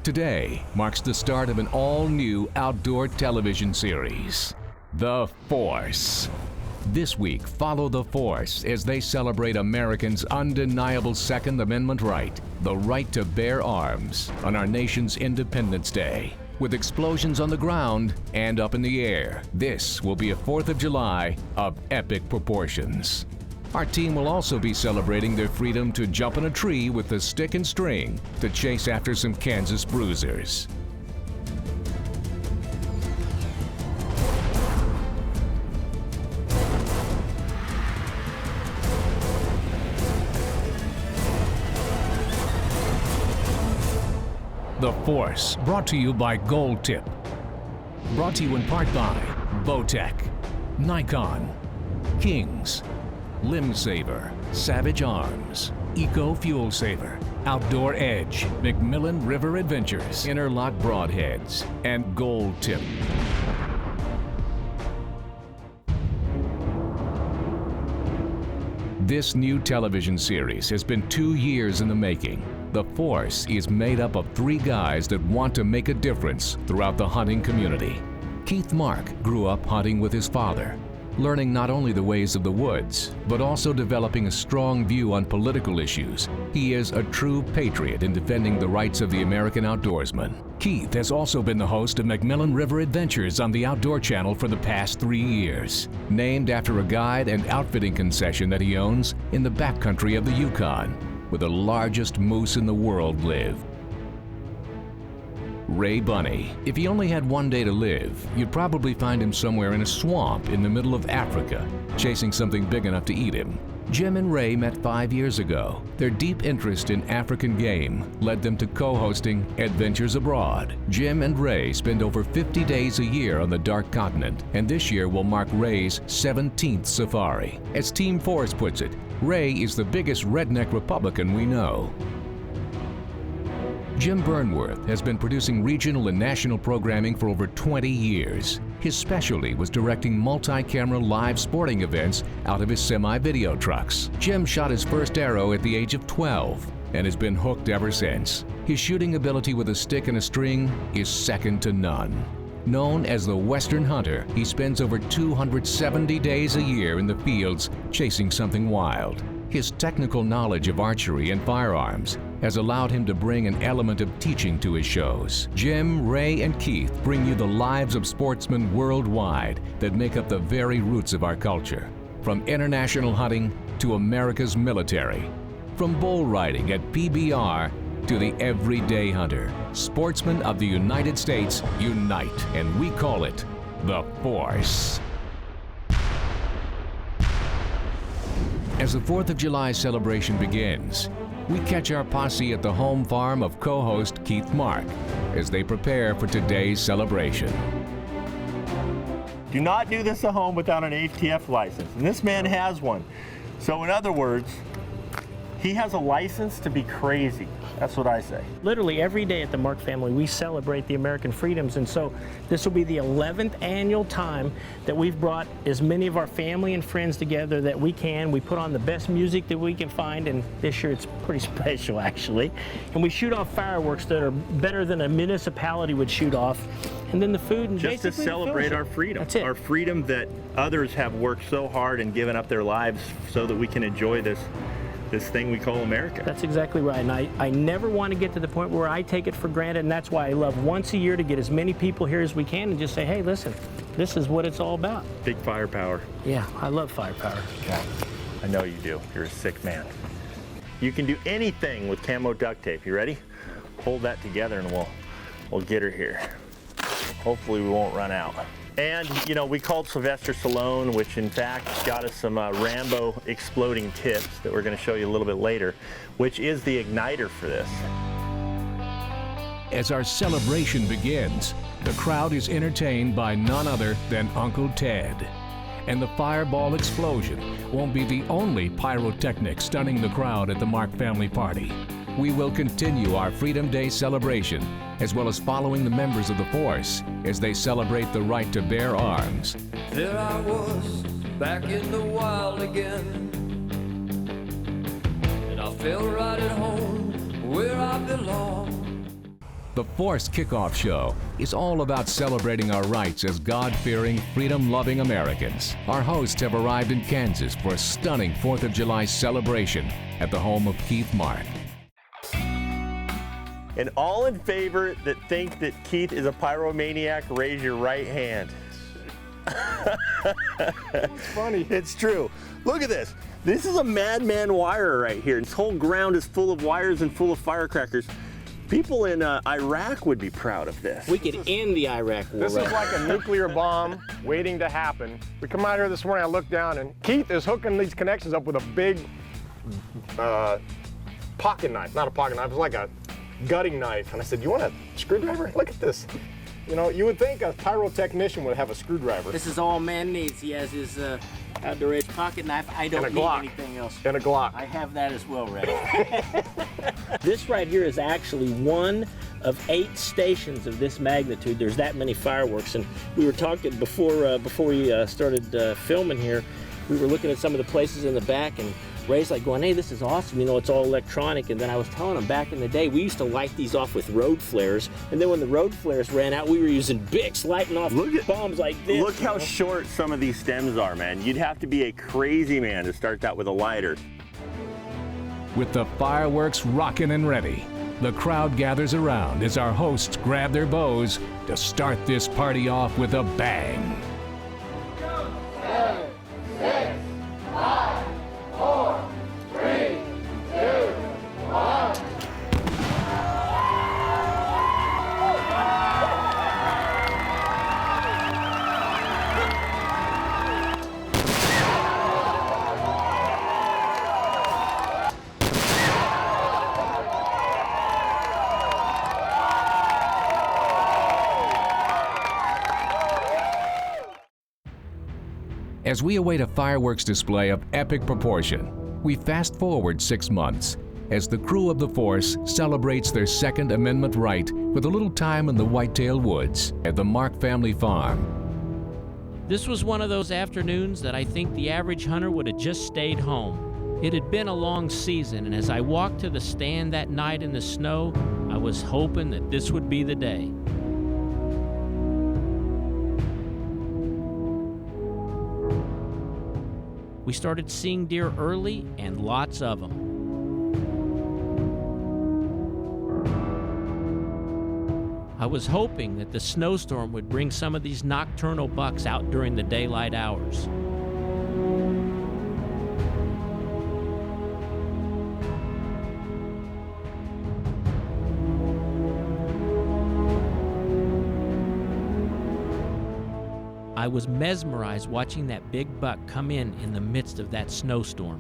Today marks the start of an all-new outdoor television series, The Force. This week, follow The Force as they celebrate Americans' undeniable Second Amendment right, the right to bear arms, on our nation's Independence Day. With explosions on the ground and up in the air, this will be a 4th of July of epic proportions. Our team will also be celebrating their freedom to jump in a tree with a stick and string to chase after some Kansas bruisers. The Force, brought to you by Gold Tip. Brought to you in part by Bowtech, Nikon, Kings, Limb Saver, Savage Arms, Eco Fuel Saver, Outdoor Edge, McMillan River Adventures, Interlock Broadheads, and Gold Tip. This new television series has been 2 years in the making. The Force is made up of 3 guys that want to make a difference throughout the hunting community. Keith Mark grew up hunting with his father, learning not only the ways of the woods, but also developing a strong view on political issues. He is a true patriot in defending the rights of the American outdoorsman. Keith has also been the host of McMillan River Adventures on the Outdoor Channel for the past 3 years, named after a guide and outfitting concession that he owns in the backcountry of the Yukon, where the largest moose in the world live. Ray Bunny. If he only had one day to live, you'd probably find him somewhere in a swamp in the middle of Africa, chasing something big enough to eat him. Jim and Ray met 5 years ago. Their deep interest in African game led them to co-hosting Adventures Abroad. Jim and Ray spend over 50 days a year on the Dark Continent, and this year will mark Ray's 17th safari. As Team Force puts it, Ray is the biggest redneck Republican we know. Jim Burnworth has been producing regional and national programming for over 20 years. His specialty was directing multi-camera live sporting events out of his semi-video trucks. Jim shot his first arrow at the age of 12 and has been hooked ever since. His shooting ability with a stick and a string is second to none. Known as the Western Hunter, he spends over 270 days a year in the fields chasing something wild. His technical knowledge of archery and firearms has allowed him to bring an element of teaching to his shows. Jim, Ray, and Keith bring you the lives of sportsmen worldwide that make up the very roots of our culture. From international hunting to America's military. From bull riding at PBR to the everyday hunter. Sportsmen of the United States unite, and we call it The Force. As the 4th of July celebration begins, we catch our posse at the home farm of co-host Keith Mark as they prepare for today's celebration. Do not do this at home without an ATF license, and this man has one. So in other words, he has a license to be crazy. That's what I say. Literally every day at the Mark family, we celebrate the American freedoms, and so this will be the 11th annual time that we've brought as many of our family and friends together that we can. We put on the best music that we can find, and this year it's pretty special, actually. And we shoot off fireworks that are better than a municipality would shoot off. And then the food, and just to celebrate our freedom. That's it. Our freedom that others have worked so hard and given up their lives so that we can enjoy this thing we call America. That's exactly right, and I never want to get to the point where I take it for granted, and that's why I love once a year to get as many people here as we can and just say, hey, listen, this is what it's all about. Big firepower. Yeah, I love firepower. Okay. I know you do. You're a sick man. You can do anything with camo duct tape. You ready? Hold that together and we'll get her here. Hopefully we won't run out. And, you know, we called Sylvester Stallone, which in fact got us some Rambo exploding tips that we're going to show you a little bit later, which is the igniter for this. As our celebration begins, the crowd is entertained by none other than Uncle Ted. And the fireball explosion won't be the only pyrotechnic stunning the crowd at the Mark family party. We will continue our Freedom Day celebration, as well as following the members of the Force as they celebrate the right to bear arms. There I was, back in the wild again, and I felt right at home where I belong. The Force Kickoff Show is all about celebrating our rights as God-fearing, freedom-loving Americans. Our hosts have arrived in Kansas for a stunning 4th of July celebration at the home of Keith Mark. And all in favor that think that Keith is a pyromaniac, raise your right hand. It's funny. It's true. Look at this. This is a madman wire right here. This whole ground is full of wires and full of firecrackers. People in Iraq would be proud of this. We could end the Iraq war. This is like a nuclear bomb waiting to happen. We come out here this morning, I look down, and Keith is hooking these connections up with a big pocket knife. Not a pocket knife, it's like a gutting knife. And I said, you want a screwdriver? Look at this. You know, you would think a pyrotechnician would have a screwdriver. This is all man needs. He has his outdoor edge pocket knife. I don't need anything else. And a Glock. I have that as well, Red. This right here is actually one of 8 stations of this magnitude. There's that many fireworks. And we were talking before we started filming here, we were looking at some of the places in the back, and Ray's like going, hey, this is awesome, you know, it's all electronic. And then I was telling him back in the day, we used to light these off with road flares. And then when the road flares ran out, we were using Bics lighting off bombs like this. Look how short some of these stems are, man. You'd have to be a crazy man to start that with a lighter. With the fireworks rocking and ready, the crowd gathers around as our hosts grab their bows to start this party off with a bang. 7, 6, 5, 4, 3, 2, 1. As we await a fireworks display of epic proportion, we fast forward 6 months as the crew of the Force celebrates their Second Amendment right with a little time in the whitetail woods at the Mark family farm. This was one of those afternoons that I think the average hunter would have just stayed home. It had been a long season, and as I walked to the stand that night in the snow, I was hoping that this would be the day. We started seeing deer early, and lots of them. I was hoping that the snowstorm would bring some of these nocturnal bucks out during the daylight hours. I was mesmerized watching that big buck come in the midst of that snowstorm.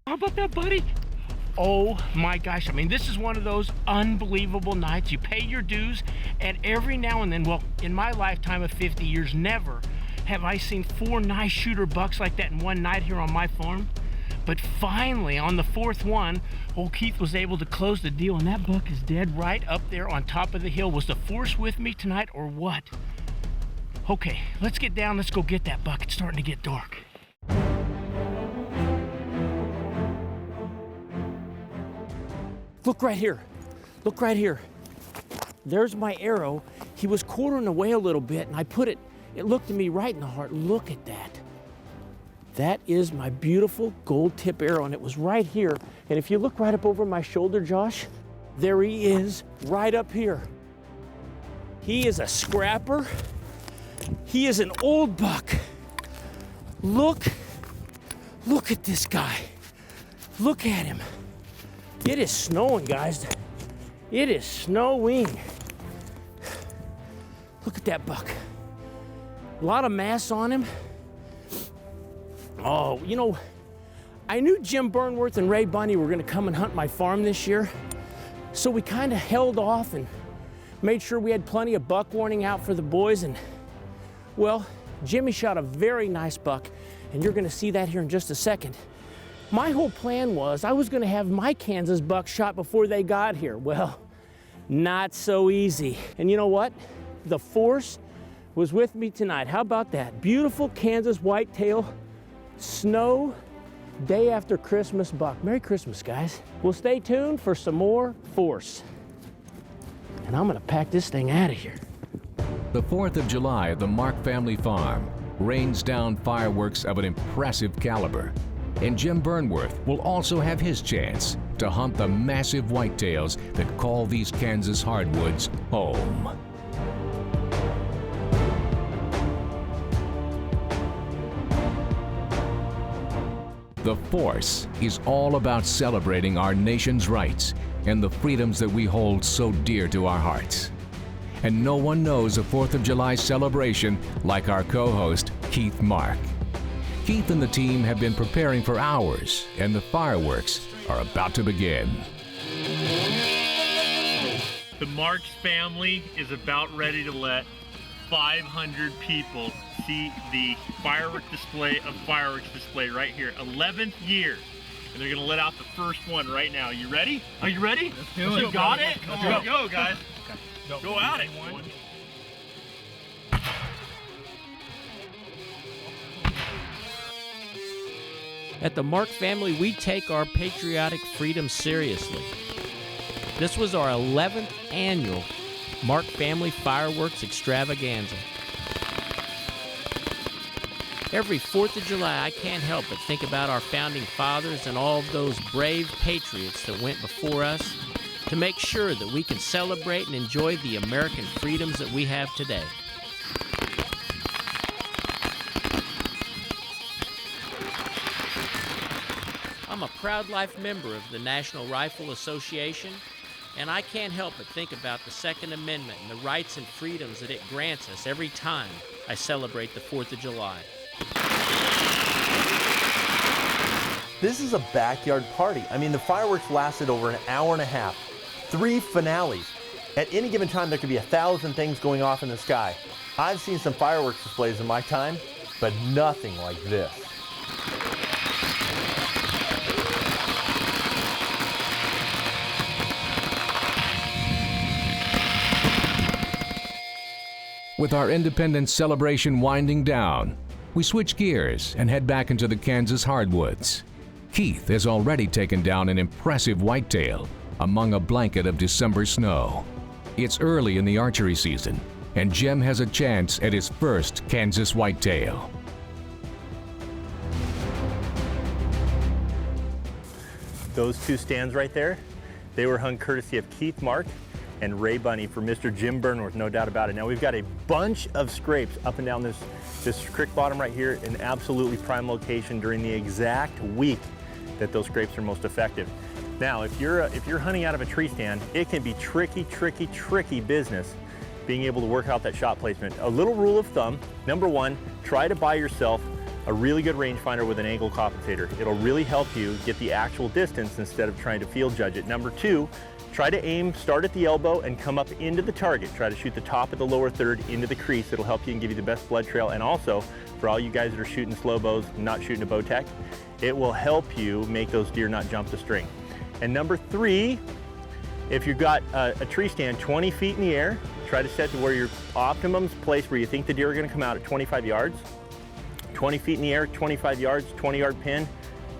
How about that, buddy? Oh my gosh, I mean, this is one of those unbelievable nights. You pay your dues, and every now and then, well, in my lifetime of 50 years, never have I seen 4 nice shooter bucks like that in one night here on my farm. But finally, on the 4th one, old Keith was able to close the deal, and that buck is dead right up there on top of the hill. Was the Force with me tonight or what? Okay, let's get down, let's go get that buck. It's starting to get dark. Look right here. Look right here. There's my arrow. He was quartering away a little bit, and I put it, it looked at me right in the heart. Look at that. That is my beautiful gold tip arrow, and it was right here. And if you look right up over my shoulder, Josh, there he is, right up here. He is a scrapper. He is an old buck. Look at this guy. Look at him. It is snowing, guys. It is snowing. Look at that buck. A lot of mass on him. Oh, you know, I knew Jim Burnworth and Ray Bunny were gonna come and hunt my farm this year, so we kind of held off and made sure we had plenty of buck warning out for the boys, and well, Jimmy shot a very nice buck, and you're gonna see that here in just a second. My whole plan was I was gonna have my Kansas buck shot before they got here. Well, not so easy. And you know what? The force was with me tonight. How about that? Beautiful Kansas whitetail, snow, day after Christmas buck. Merry Christmas, guys. Well, stay tuned for some more force. And I'm gonna pack this thing out of here. The 4th of July at the Mark family farm rains down fireworks of an impressive caliber. And Jim Burnworth will also have his chance to hunt the massive whitetails that call these Kansas hardwoods home. The Force is all about celebrating our nation's rights and the freedoms that we hold so dear to our hearts. And no one knows a 4th of July celebration like our co-host, Keith Mark. Keith and the team have been preparing for hours, and the fireworks are about to begin. The Marks family is about ready to let 500 people see the fireworks display right here. 11th year. And they're gonna let out the first one right now. You ready? Are you ready? Let's do it. You got it? Let's go, guys. Okay. Go at it. At the Mark family, we take our patriotic freedom seriously. This was our 11th annual Mark family fireworks extravaganza. Every 4th of July, I can't help but think about our founding fathers and all of those brave patriots that went before us to make sure that we can celebrate and enjoy the American freedoms that we have today. I'm a Proud Life member of the National Rifle Association, and I can't help but think about the Second Amendment and the rights and freedoms that it grants us every time I celebrate the 4th of July. This is a backyard party. I mean, the fireworks lasted over an hour and a half, 3 finales. At any given time, there could be 1,000 things going off in the sky. I've seen some fireworks displays in my time, but nothing like this. With our Independence celebration winding down, we switch gears and head back into the Kansas hardwoods. Keith has already taken down an impressive whitetail among a blanket of December snow. It's early in the archery season, and Jim has a chance at his first Kansas whitetail. Those 2 stands right there, they were hung courtesy of Keith Mark and Ray Bunny for Mr. Jim Burnworth, no doubt about it. Now we've got a bunch of scrapes up and down this creek bottom right here, an absolutely prime location during the exact week that those scrapes are most effective. Now, if you're hunting out of a tree stand, it can be tricky business being able to work out that shot placement. A little rule of thumb, number 1, try to buy yourself a really good rangefinder with an angle compensator. It'll really help you get the actual distance instead of trying to field judge it. Number 2, try to aim, start at the elbow and come up into the target. Try to shoot the top of the lower third into the crease. It'll help you and give you the best blood trail. And also, for all you guys that are shooting slow bows, not shooting a bow tech, it will help you make those deer not jump the string. And number 3, if you've got a tree stand 20 feet in the air, try to set to where your optimum's place where you think the deer are gonna come out at 25 yards. 20 feet in the air, 25 yards, 20-yard pin,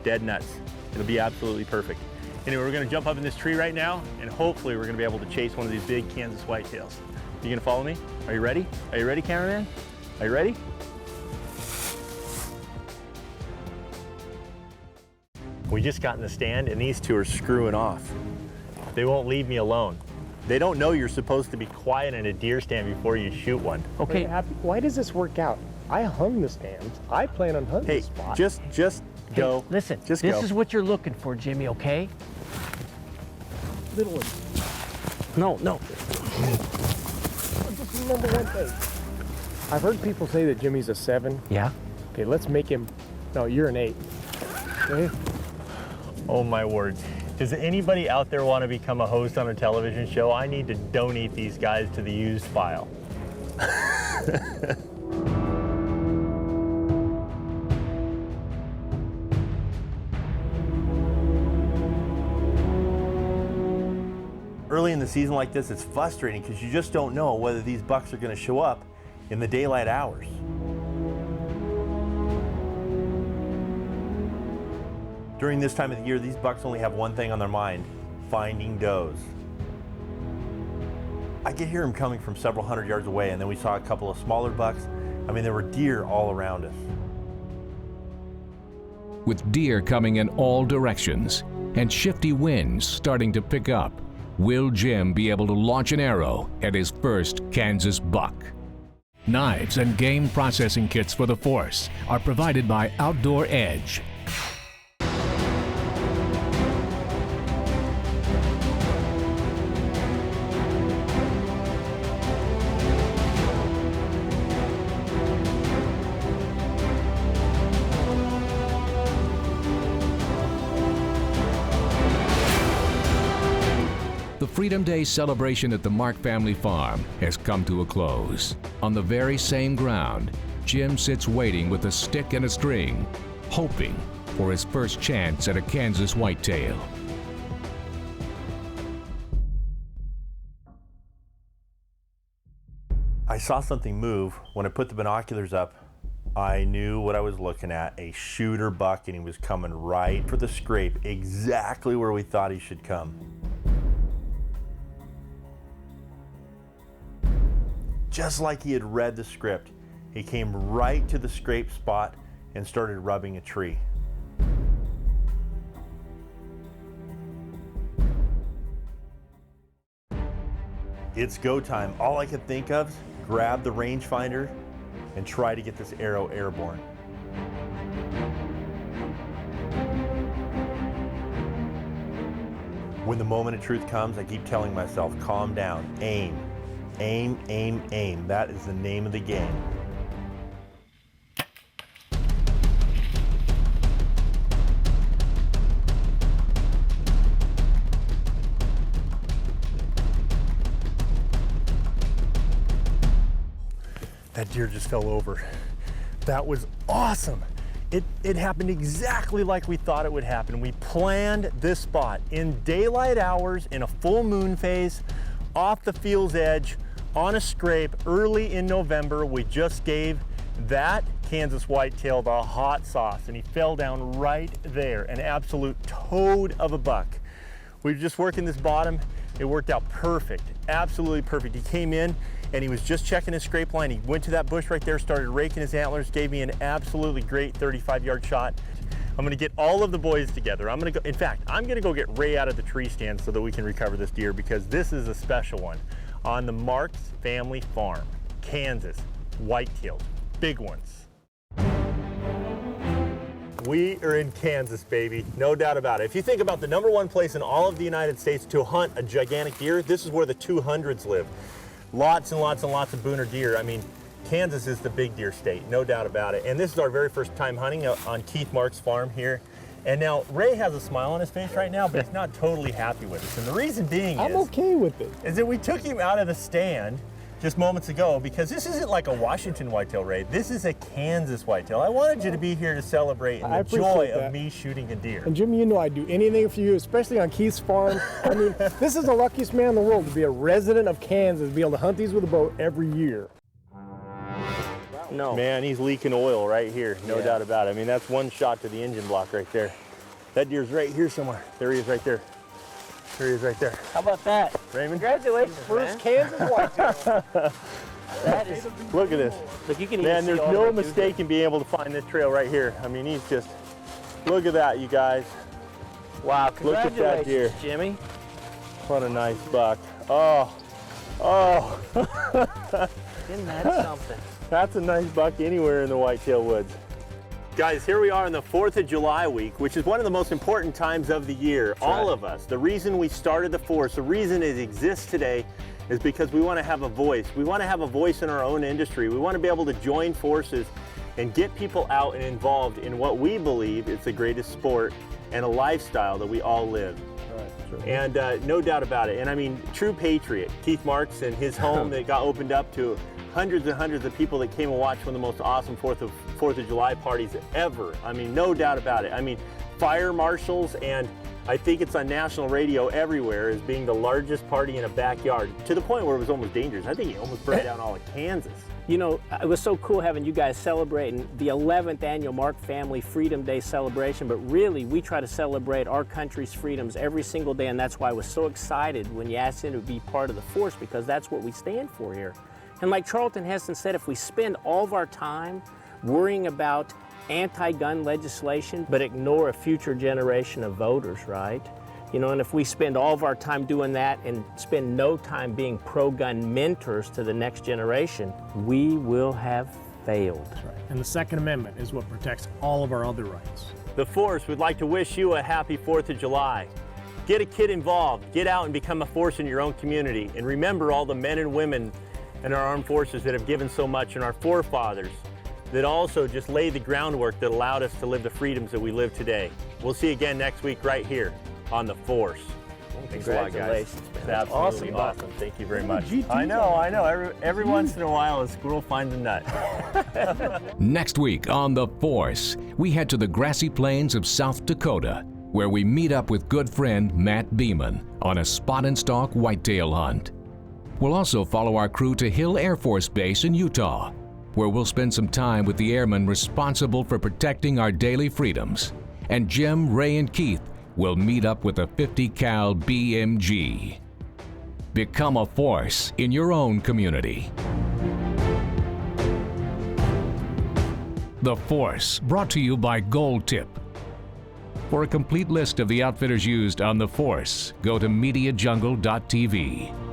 dead nuts. It'll be absolutely perfect. Anyway, we're gonna jump up in this tree right now, and hopefully we're gonna be able to chase one of these big Kansas whitetails. You gonna follow me? Are you ready? Are you ready, cameraman? Are you ready? We just got in the stand, and these 2 are screwing off. They won't leave me alone. They don't know you're supposed to be quiet in a deer stand before you shoot one. Okay, why does this work out? I hung the stands. I plan on hunting this spot. Just go. Hey, listen, just this go. is what you're looking for, Jimmy, okay? Little one. No. Just remember one thing. I've heard people say that Jimmy's a 7. Yeah? Okay, let's make him, no, you're an 8. Okay? Oh my word. Does anybody out there want to become a host on a television show? I need to donate these guys to the used file. Early in the season like this, it's frustrating because you just don't know whether these bucks are going to show up in the daylight hours. During this time of the year, these bucks only have one thing on their mind: finding does. I could hear them coming from several hundred yards away, and then we saw a couple of smaller bucks. I mean, there were deer all around us. With deer coming in all directions and shifty winds starting to pick up, will Jim be able to launch an arrow at his first Kansas buck? Knives and game processing kits for the Force are provided by Outdoor Edge. The Freedom Day celebration at the Mark family farm has come to a close. On the very same ground, Jim sits waiting with a stick and a string, hoping for his first chance at a Kansas whitetail. I saw something move. When I put the binoculars up, I knew what I was looking at: a shooter buck, and he was coming right for the scrape, exactly where we thought he should come. Just like he had read the script, he came right to the scrape spot and started rubbing a tree. It's go time. All I could think of is grab the rangefinder and try to get this arrow airborne. When the moment of truth comes, I keep telling myself, calm down, aim. Aim, aim, aim. That is the name of the game. That deer just fell over. That was awesome. It happened exactly like we thought it would happen. We planned this spot in daylight hours, in a full moon phase, off the field's edge, on a scrape early in November. We just gave that Kansas whitetail the hot sauce, and he fell down right there, an absolute toad of a buck. We were just working this bottom. It worked out perfect, absolutely perfect. He came in and he was just checking his scrape line. He went to that bush right there, started raking his antlers, gave me an absolutely great 35-yard shot. I'm gonna get all of the boys together. I'm gonna go get Ray out of the tree stand so that we can recover this deer, because this is a special one. On the Marks family farm, Kansas, whitetails, big ones. We are in Kansas, baby, no doubt about it. If you think about the #1 place in all of the United States to hunt a gigantic deer, this is where the 200s live. Lots and lots and lots of booner deer. I mean, Kansas is the big deer state, no doubt about it. And this is our very first time hunting on Keith Mark's farm here. And now Ray has a smile on his face right now, but he's not totally happy with us. And the reason being I'm okay with it. Is that we took him out of the stand just moments ago, because this isn't like a Washington whitetail, Ray. This is a Kansas whitetail. I wanted you to be here to celebrate the joy of me shooting a deer. And Jimmy, you know I'd do anything for you, especially on Keith's farm. I mean, this is the luckiest man in the world to be a resident of Kansas, be able to hunt these with a bow every year. No. Man, he's leaking oil right here, no doubt about it. I mean, that's one shot to the engine block right there. That deer's right here somewhere. There he is right there. There he is right there. How about that? Raymond? Congratulations, First Kansas whitetail. That is. Look at this. Look, you can Man, even there's see no all the mistake in being able to find this trail right here. I mean, he's just, look at that, you guys. Wow, Look at that deer. congratulations, Jimmy. What a nice buck. Oh, oh. Isn't that something? That's a nice buck anywhere in the whitetail woods. Guys, here we are on the 4th of July week, which is one of the most important times of the year. All of us. The reason we started the Force, the reason it exists today, is because we want to have a voice. We want to have a voice in our own industry. We want to be able to join forces and get people out and involved in what we believe is the greatest sport and a lifestyle that we all live. And no doubt about it. And I mean, true patriot, Keith Marks and his home that got opened up to hundreds and hundreds of people that came and watched one of the most awesome 4th of July parties ever. I mean, no doubt about it. I mean, fire marshals, and I think it's on national radio everywhere as being the largest party in a backyard, to the point where it was almost dangerous. I think it almost burned down all of Kansas. You know, it was so cool having you guys celebrating the 11th annual Mark Family Freedom Day celebration, but really we try to celebrate our country's freedoms every single day, and that's why I was so excited when you asked him to be part of the force, because that's what we stand for here. And like Charlton Heston said, if we spend all of our time worrying about anti-gun legislation, but ignore a future generation of voters, right? You know, and if we spend all of our time doing that and spend no time being pro-gun mentors to the next generation, we will have failed. That's right. And the Second Amendment is what protects all of our other rights. The Force would like to wish you a happy 4th of July. Get a kid involved, get out and become a force in your own community, and remember all the men and women in our armed forces that have given so much, and our forefathers that also just laid the groundwork that allowed us to live the freedoms that we live today. We'll see you again next week right here on The Force. Thanks a lot, guys. It's absolutely awesome. Thank you very much. I know. Every once in a while, a squirrel finds a nut. Next week on The Force, we head to the grassy plains of South Dakota, where we meet up with good friend Matt Beeman on a spot and stalk whitetail hunt. We'll also follow our crew to Hill Air Force Base in Utah, where we'll spend some time with the airmen responsible for protecting our daily freedoms. And Jim, Ray, and Keith will meet up with a 50 cal BMG. Become a force in your own community. The Force, brought to you by Gold Tip. For a complete list of the outfitters used on The Force, go to MediaJungle.tv.